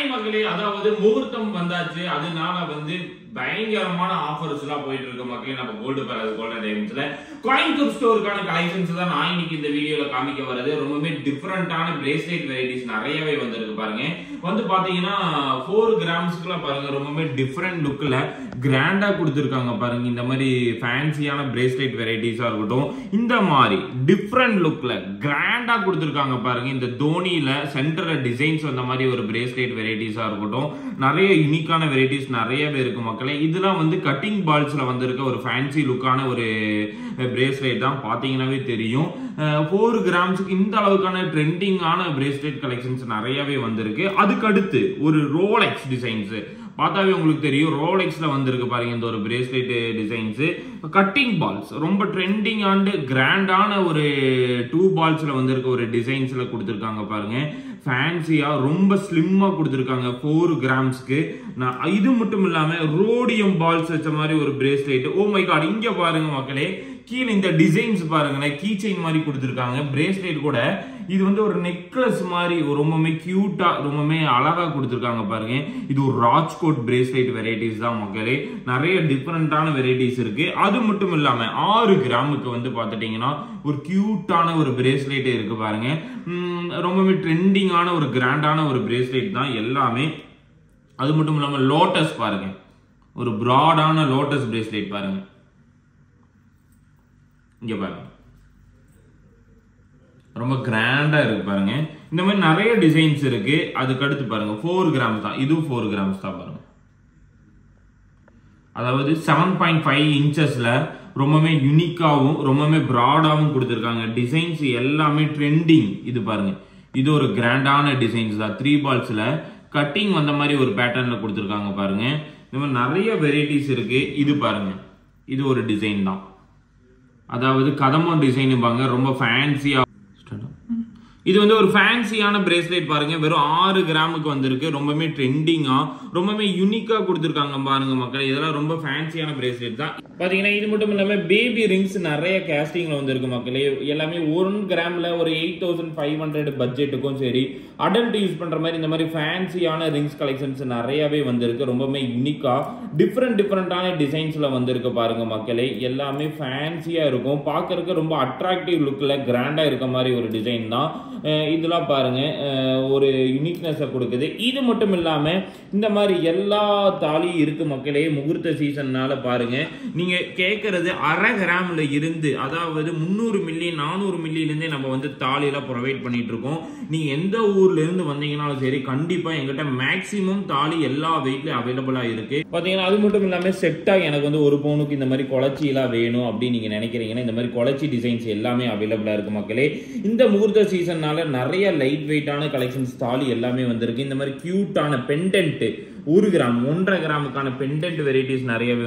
Hi மக்களே, அதாவது முகூர்த்தம் வந்தாச்சு. அதனால பயங்கரமான ஆஃபர்ஸ் எல்லாம் போயிட்டு இருக்கு மக்களே. நம்ம கோல்டு பேலஸ் கோல்டன் டைமண்ட்ஸ்ல கோயம்புத்தூர் ஸ்டோருக்கான கலெக்ஷன்ஸ் தான் நான் இன்னைக்கு இந்த வீடியோல காமிக்க வரது. ரொம்பவே டிஃபரெண்டான பிரேஸ்லெட் வெரைட்டிஸ் நிறையவே வந்திருக்கு பாருங்க. பாத்தீங்கன்னா 4 கிராம்ஸ்க்குலாம் பாருங்க, ரொம்பவே டிஃபரெண்ட் லுக்ல கிராண்டா கொடுத்துருக்காங்க பாருங்க. இந்த மாதிரி ஃபேன்சியான பிரேஸ்லெட் வெரைட்டிஸா இருக்கட்டும், இந்த மாதிரி டிஃபரெண்ட் லுக்ல கிராண்டா கொடுத்துருக்காங்க பாருங்க. இந்த தோனியில சென்டர்ல டிசைன்ஸ் வந்த மாதிரி ஒரு பிரேஸ்லெட் வெரைட்டிஸா இருக்கட்டும், நிறைய யூனிக்கான வெரைட்டிஸ் நிறையவே இருக்கு மக்களே. இதெல்லாம் கட்டிங் பால்ஸ்ல வந்திருக்க ஒரு ஃபேன்சி லுக்கான ஒரு பிரேஸ்லெட் தான். பாத்தீங்கன்னாவே தெரியும் 4 கிராம்ஸ்க்கு இந்த அளவுக்கான ட்ரெண்டிங்கான பிரேஸ்லெட் கலெக்ஷன்ஸ் நிறையவே வந்திருக்கு. அதுக்கு அடுத்து ஒரு ரோலெக்ஸ் டிசைன்ஸ் பார்த்தாவே உங்களுக்கு தெரியும். ரோலெக்ஸ்ல வந்திருக்கு பாருங்க இந்த ஒரு பிரேஸ்லெட் டிசைன்ஸ். கட்டிங் பால்ஸ் ரொம்ப ட்ரெண்டிங் அண்ட் கிராண்டான ஒரு 2 பால்ஸ்ல வந்திருக்க ஒரு டிசைன்ஸ்ல கொடுத்துருக்காங்க பாருங்க. ஃபேன்சியா ரொம்ப ஸ்லிம்மா கொடுத்துருக்காங்க 4 கிராம்ஸ்க்கு. இது மட்டும் இல்லாம ரோடியம் பால்ஸ் வச்ச மாதிரி ஒரு பிரேஸ்லெட். ஓ மை காட், இங்க பாருங்க மக்களே, கீழே இந்த டிசைன்ஸ் பாருங்களேன், கீ செயின் மாதிரி கொடுத்துருக்காங்க. பிரேஸ்லெட் கூட இது ஒரு நெக்லஸ் மாதிரி ரொம்பவே கியூட்டா ரொம்பவே அழகா கொடுத்துருக்காங்க பாருங்க. இது ஒரு ராஜ்கோட் பிரேஸ்லெட் வெரைட்டிஸ் தான் மக்களே. நிறைய டிஃபரெண்டான வெரைட்டிஸ் இருக்கு. அது மட்டும் இல்லாம 6 கிராமுக்கு பாத்துட்டீங்கன்னா ஒரு கியூட்டான ஒரு பிரேஸ்லெட் இருக்கு பாருங்க. ரொம்பவே ட்ரெண்டிங்கான ஒரு கிராண்டான ஒரு பிரேஸ்லெட் தான் எல்லாமே. அது மட்டும் இல்லாம லோட்டஸ் பாருங்க, ஒரு பிராடான லோட்டஸ் பிரேஸ்லெட் பாருங்க. இங்க பாருங்க, ரொம்ப கிராண்டா இருக்கு பாருங்க. இந்த மாதிரி நிறைய டிசைன்ஸ் இருக்கு. அதுக்கு அடுத்து பாருங்க 4 கிராம்ஸ் தான், இதுவும் 4 கிராம்ஸ் தான் பாருங்க. அதாவது 7.5 இன்ச்சஸ்ல ரொம்பவே யூனிக்காவும் ரொம்பவே பிராடாவும் கொடுத்துருக்காங்க. டிசைன்ஸ் எல்லாமே ட்ரெண்டிங். இது பாருங்க, இது ஒரு கிராண்டான டிசைன்ஸ் தான். 3 பால்ஸ்ல கட்டிங் வந்த மாதிரி ஒரு பேட்டர்ன்ல கொடுத்துருக்காங்க பாருங்க. இந்த மாதிரி நிறைய வெரைட்டிஸ் இருக்கு. இது பாருங்க, இது ஒரு டிசைன் தான். அதாவது கதமோ டிசைன் பாங்க, ரொம்ப ஃபேன்சியா. இது ஒரு ஃபேன்சியான பிரேஸ்லெட் பாருங்க. வெறும் 6 கிராமுக்கு வந்திருக்கு. ரொம்பவே ட்ரெண்டிங்கா ரொம்பவே யூனிக்கா கொடுத்துருக்காங்க பாருங்க மக்கள். இதெல்லாம் ரொம்ப ஃபேன்சியான பிரேஸ்லெட் தான். பாத்தீங்கன்னா இது மட்டும் இல்லாம பேபி ரிங்ஸ் நிறைய கேஸ்டிங்ல வந்திருக்கு மக்களே. எல்லாமே 1 கிராம்ல ஒரு 8500 பட்ஜெட்டுக்கும் சரி, அடல்ட் யூஸ் பண்ற மாதிரி இந்த மாதிரி ஃபேன்சியான ரிங்ஸ் கலெக்ஷன்ஸ் நிறையவே வந்திருக்கு. ரொம்பவே யூனிக்கா டிஃபரெண்டான டிசைன்ஸ்ல வந்திருக்கு பாருங்க மக்களே. எல்லாமே ஃபேன்சியா இருக்கும், பார்க்கறதுக்கு ரொம்ப அட்ராக்டிவ் லுக்ல கிராண்டா இருக்க மாதிரி ஒரு டிசைன் தான். இதெல்லாம் பாருங்க, ஒரு யூனிக்னஸ் கொடுக்குது. இது மட்டும் இல்லாம இந்த மாதிரி எல்லா தாலியும் இருக்கு மக்களே. முகூர்த்த சீசன்னால பாருங்க, நீங்க கேட்கறது 1/2 கிராம்ல இருந்து, அதாவது 300 மில்லி 400 மில்லில இருந்தே நம்ம தாலியெல்லாம் ப்ரொவைட் பண்ணிட்டு இருக்கோம். நீங்க எந்த ஊர்ல இருந்து வந்தீங்கன்னாலும் சரி, கண்டிப்பா எங்கிட்ட மேக்சிமம் தாலி எல்லா வெயிட்லயும் அவைலபிளா இருக்கு பாத்தீங்கன்னா. அது மட்டும் இல்லாம செட்டா எனக்கு 1 பவுனுக்கு இந்த மாதிரி குளச்சி எல்லாம் வேணும் அப்படின்னு நீங்க நினைக்கிறீங்கன்னா, இந்த மாதிரி குளச்சி டிசைன்ஸ் எல்லாமே அவைலபிளா இருக்கு மக்களே. இந்த முகூர்த்த சீசன் நிறைய லைட் வெயிட்டான கலெக்ஷன்ஸ் தாலி எல்லாமே வந்திருக்கு. இந்த மாதிரி கியூட்டான பெண்டன்ட் 1 கிராம் 1.5 கிராமுக்கான பெண்டன்ட் வெரைட்டிஸ் நிறையவே